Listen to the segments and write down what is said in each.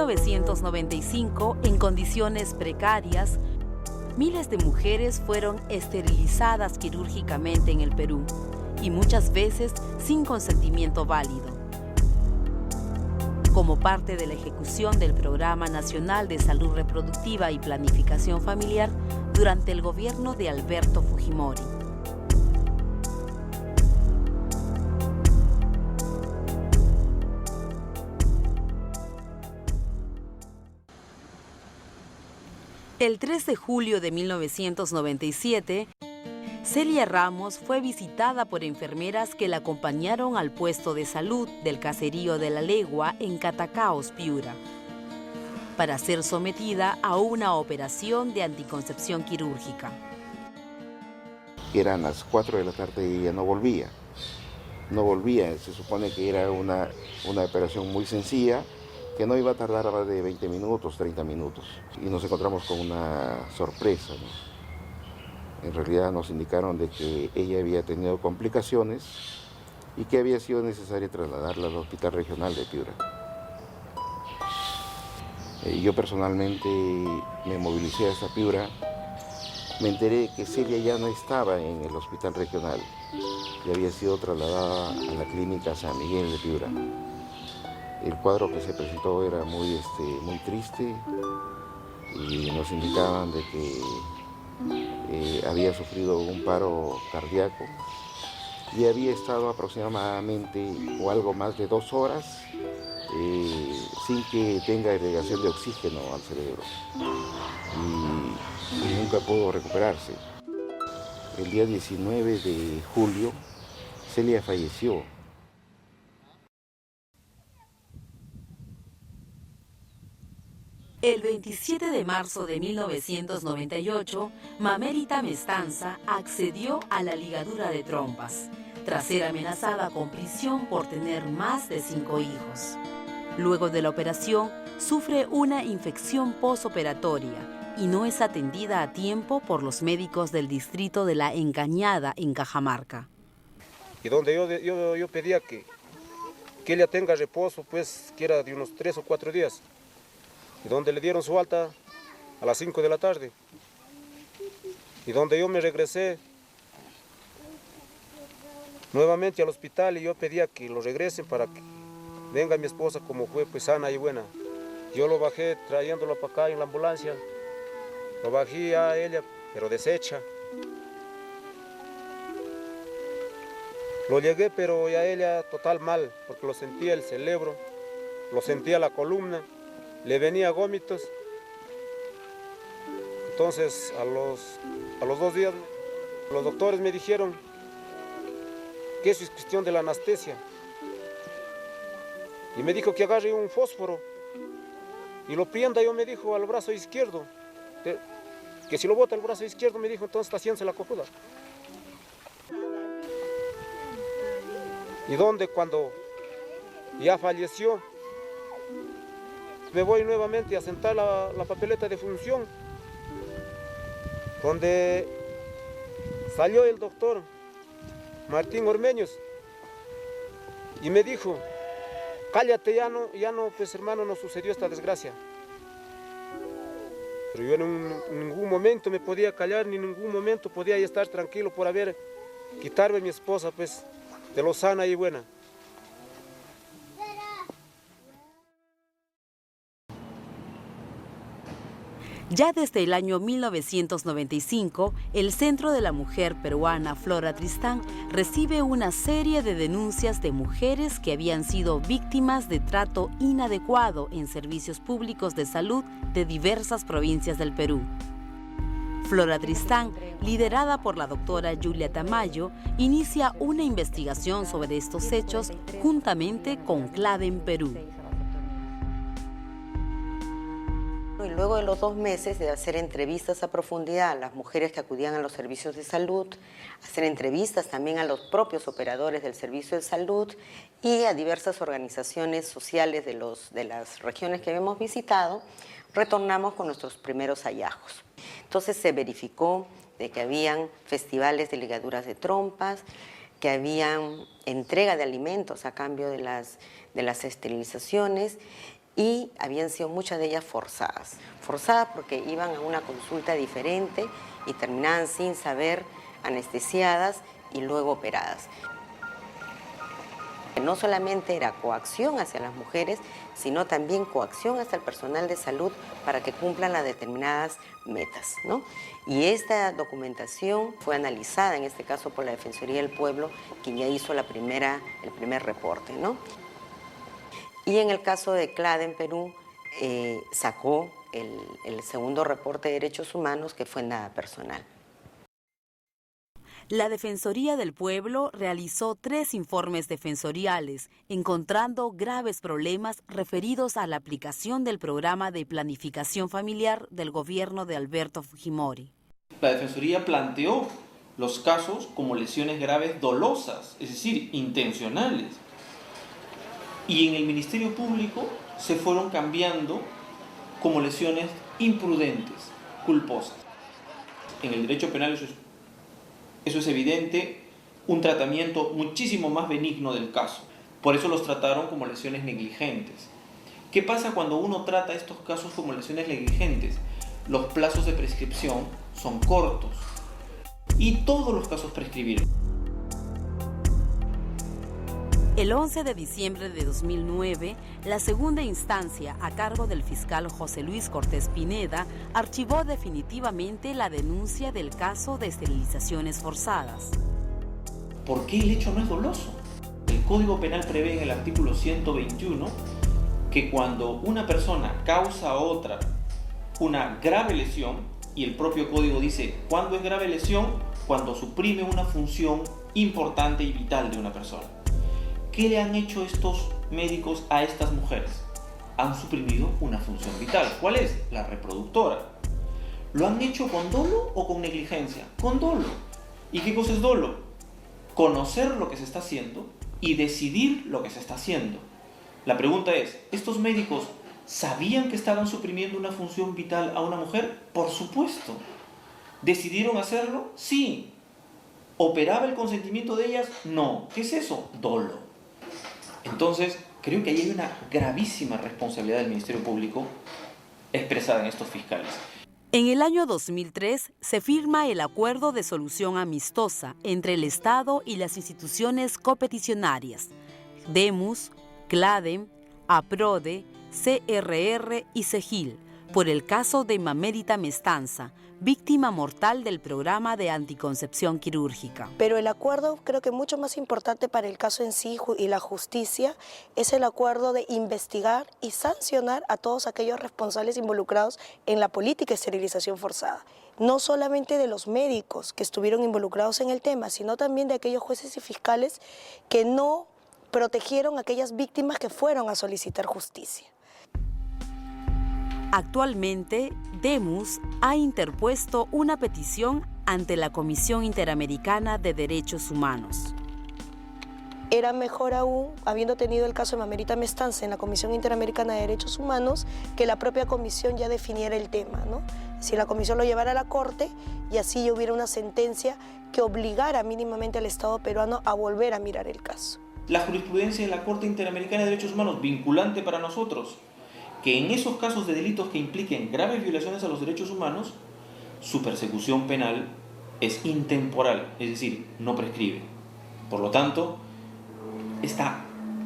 1995, en condiciones precarias, miles de mujeres fueron esterilizadas quirúrgicamente en el Perú y muchas veces sin consentimiento válido. Como parte de la ejecución del Programa Nacional de Salud Reproductiva y Planificación Familiar durante el gobierno de Alberto Fujimori. El 3 de julio de 1997, Celia Ramos fue visitada por enfermeras que la acompañaron al puesto de salud del caserío de La Legua en Catacaos, Piura, para ser sometida a una operación de anticoncepción quirúrgica. Eran las 4 de la tarde y ella no volvía. Se supone que era una operación muy sencilla, que no iba a tardar más de 20 minutos, 30 minutos. Y nos encontramos con una sorpresa, ¿no? En realidad nos indicaron de que ella había tenido complicaciones y que había sido necesario trasladarla al Hospital Regional de Piura. Yo personalmente me movilicé hasta Piura. Me enteré que Celia ya no estaba en el Hospital Regional, y había sido trasladada a la clínica San Miguel de Piura. El cuadro que se presentó era muy triste y nos indicaban de que había sufrido un paro cardíaco y había estado aproximadamente o algo más de 2 horas sin que tenga irrigación de oxígeno al cerebro y nunca pudo recuperarse. El día 19 de julio, Celia falleció. El 27 de marzo de 1998, Mamérita Mestanza accedió a la ligadura de trompas, tras ser amenazada con prisión por tener más de 5 hijos. Luego de la operación, sufre una infección posoperatoria y no es atendida a tiempo por los médicos del distrito de La Encañada, en Cajamarca. Y donde yo pedía que ella tenga reposo, pues, que era de unos 3 o 4 días. Y donde le dieron su alta a las 5 de la tarde. Y donde yo me regresé nuevamente al hospital y yo pedía que lo regresen para que venga mi esposa como fue, pues sana y buena. Yo lo bajé trayéndolo para acá en la ambulancia. Lo bajé a ella, pero deshecha. Lo llegué, pero ya ella total mal, porque lo sentía el cerebro, lo sentía la columna. Le venía gómitos. Entonces a los 2 días los doctores me dijeron que eso es cuestión de la anestesia. Y me dijo que agarre un fósforo y lo prenda, yo me dijo, al brazo izquierdo. Que si lo bota el brazo izquierdo, me dijo, entonces está haciéndose la cojuda. Y donde cuando ya falleció, me voy nuevamente a sentar la papeleta de función, donde salió el doctor Martín Ormeños y me dijo, cállate, ya no, pues hermano, no sucedió esta desgracia. Pero yo en ningún momento me podía callar, ni en ningún momento podía estar tranquilo por haber quitarme a mi esposa, pues, de lo sana y buena. Ya desde el año 1995, el Centro de la Mujer Peruana Flora Tristán recibe una serie de denuncias de mujeres que habían sido víctimas de trato inadecuado en servicios públicos de salud de diversas provincias del Perú. Flora Tristán, liderada por la doctora Julia Tamayo, inicia una investigación sobre estos hechos juntamente con Clave en Perú. Y luego de los 2 meses de hacer entrevistas a profundidad a las mujeres que acudían a los servicios de salud, hacer entrevistas también a los propios operadores del servicio de salud y a diversas organizaciones sociales de las regiones que habíamos visitado, retornamos con nuestros primeros hallazgos. Entonces se verificó de que habían festivales de ligaduras de trompas, que habían entrega de alimentos a cambio de las esterilizaciones, y habían sido muchas de ellas forzadas. Forzadas porque iban a una consulta diferente y terminaban sin saber, anestesiadas y luego operadas. No solamente era coacción hacia las mujeres, sino también coacción hacia el personal de salud para que cumplan las determinadas metas, ¿no? Y esta documentación fue analizada, en este caso por la Defensoría del Pueblo, quien ya hizo el primer reporte, ¿no? Y en el caso de CLAD en Perú, sacó el segundo reporte de derechos humanos, que fue nada personal. La Defensoría del Pueblo realizó 3 informes defensoriales, encontrando graves problemas referidos a la aplicación del programa de planificación familiar del gobierno de Alberto Fujimori. La Defensoría planteó los casos como lesiones graves dolosas, es decir, intencionales. Y en el Ministerio Público se fueron cambiando como lesiones imprudentes, culposas. En el derecho penal eso es evidente, un tratamiento muchísimo más benigno del caso. Por eso los trataron como lesiones negligentes. ¿Qué pasa cuando uno trata estos casos como lesiones negligentes? Los plazos de prescripción son cortos y todos los casos prescribieron. El 11 de diciembre de 2009, la segunda instancia, a cargo del fiscal José Luis Cortés Pineda, archivó definitivamente la denuncia del caso de esterilizaciones forzadas. ¿Por qué el hecho no es doloso? El Código Penal prevé en el artículo 121 que cuando una persona causa a otra una grave lesión, y el propio Código dice, ¿cuándo es grave lesión? Cuando suprime una función importante y vital de una persona. ¿Qué le han hecho estos médicos a estas mujeres? Han suprimido una función vital. ¿Cuál es? La reproductora. ¿Lo han hecho con dolo o con negligencia? Con dolo. ¿Y qué cosa es dolo? Conocer lo que se está haciendo y decidir lo que se está haciendo. La pregunta es, ¿estos médicos sabían que estaban suprimiendo una función vital a una mujer? Por supuesto. ¿Decidieron hacerlo? Sí. ¿Operaba el consentimiento de ellas? No. ¿Qué es eso? Dolo. Entonces, creo que ahí hay una gravísima responsabilidad del Ministerio Público expresada en estos fiscales. En el año 2003 se firma el Acuerdo de Solución Amistosa entre el Estado y las instituciones copeticionarias, DEMUS, CLADEM, APRODE, CRR y CEGIL, por el caso de Mamérita Mestanza, víctima mortal del programa de anticoncepción quirúrgica. Pero el acuerdo, creo que mucho más importante para el caso en sí y la justicia, es el acuerdo de investigar y sancionar a todos aquellos responsables involucrados en la política de esterilización forzada. No solamente de los médicos que estuvieron involucrados en el tema, sino también de aquellos jueces y fiscales que no protegieron a aquellas víctimas que fueron a solicitar justicia. Actualmente, DEMUS ha interpuesto una petición ante la Comisión Interamericana de Derechos Humanos. Era mejor aún, habiendo tenido el caso de Mamérita Mestanza en la Comisión Interamericana de Derechos Humanos, que la propia comisión ya definiera el tema, ¿no? Si la comisión lo llevara a la Corte y así ya hubiera una sentencia que obligara mínimamente al Estado peruano a volver a mirar el caso. La jurisprudencia de la Corte Interamericana de Derechos Humanos, vinculante para nosotros, que en esos casos de delitos que impliquen graves violaciones a los derechos humanos, su persecución penal es intemporal, es decir, no prescribe. Por lo tanto, está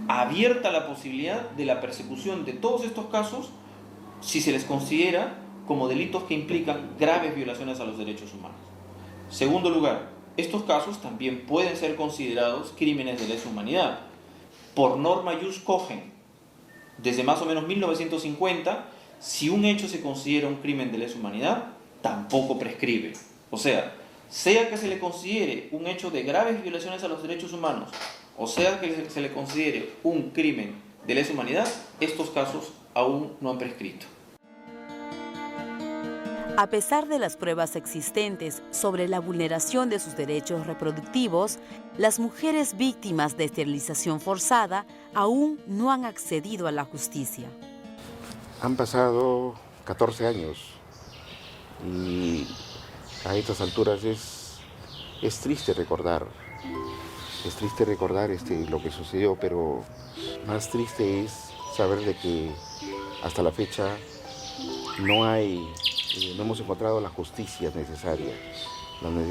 abierta la posibilidad de la persecución de todos estos casos si se les considera como delitos que implican graves violaciones a los derechos humanos. Segundo lugar, estos casos también pueden ser considerados crímenes de lesa humanidad. Por norma jus cogens, desde más o menos 1950, si un hecho se considera un crimen de lesa humanidad, tampoco prescribe. O sea que se le considere un hecho de graves violaciones a los derechos humanos, o sea que se le considere un crimen de lesa humanidad, estos casos aún no han prescrito. A pesar de las pruebas existentes sobre la vulneración de sus derechos reproductivos, las mujeres víctimas de esterilización forzada aún no han accedido a la justicia. Han pasado 14 años y a estas alturas es triste recordar. Es triste recordar lo que sucedió, pero más triste es saber de que hasta la fecha no hemos encontrado la justicia necesaria,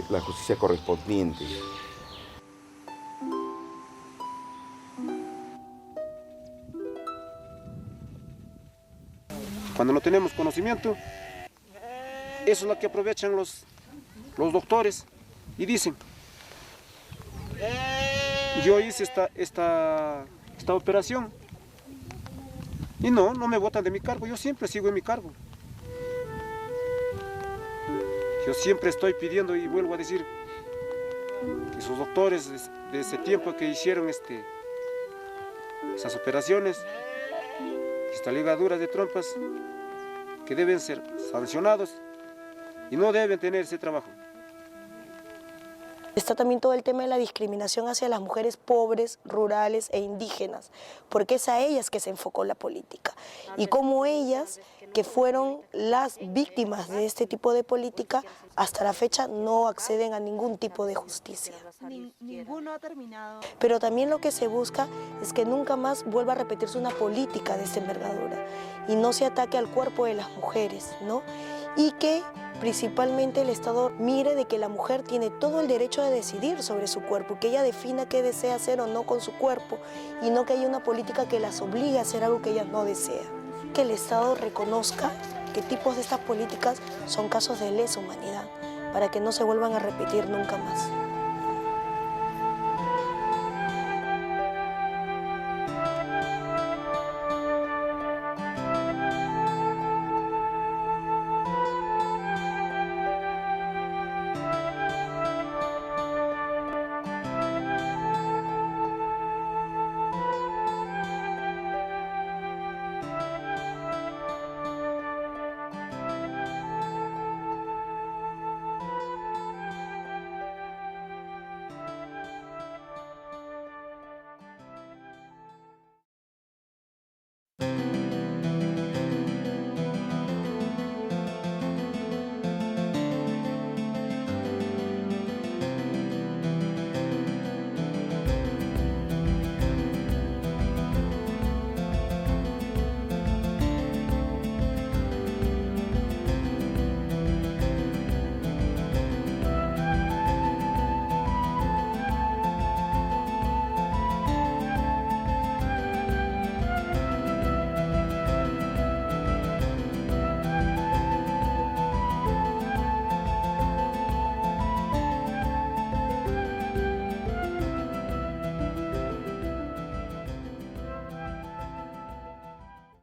la justicia correspondiente. Cuando no tenemos conocimiento, eso es lo que aprovechan los doctores y dicen, yo hice esta operación y no me botan de mi cargo, yo siempre sigo en mi cargo. Yo siempre estoy pidiendo y vuelvo a decir que esos doctores de ese tiempo que hicieron esas operaciones, estas ligaduras de trompas, que deben ser sancionados y no deben tener ese trabajo. Está también todo el tema de la discriminación hacia las mujeres pobres, rurales e indígenas, porque es a ellas que se enfocó la política. Y como ellas, que fueron las víctimas de este tipo de política, hasta la fecha no acceden a ningún tipo de justicia. Ninguno ha terminado. Pero también lo que se busca es que nunca más vuelva a repetirse una política de esta envergadura y no se ataque al cuerpo de las mujeres, ¿no? Y que principalmente el Estado mire de que la mujer tiene todo el derecho de decidir sobre su cuerpo, que ella defina qué desea hacer o no con su cuerpo y no que haya una política que las obligue a hacer algo que ella no desea. Que el Estado reconozca que tipos de estas políticas son casos de lesa humanidad para que no se vuelvan a repetir nunca más.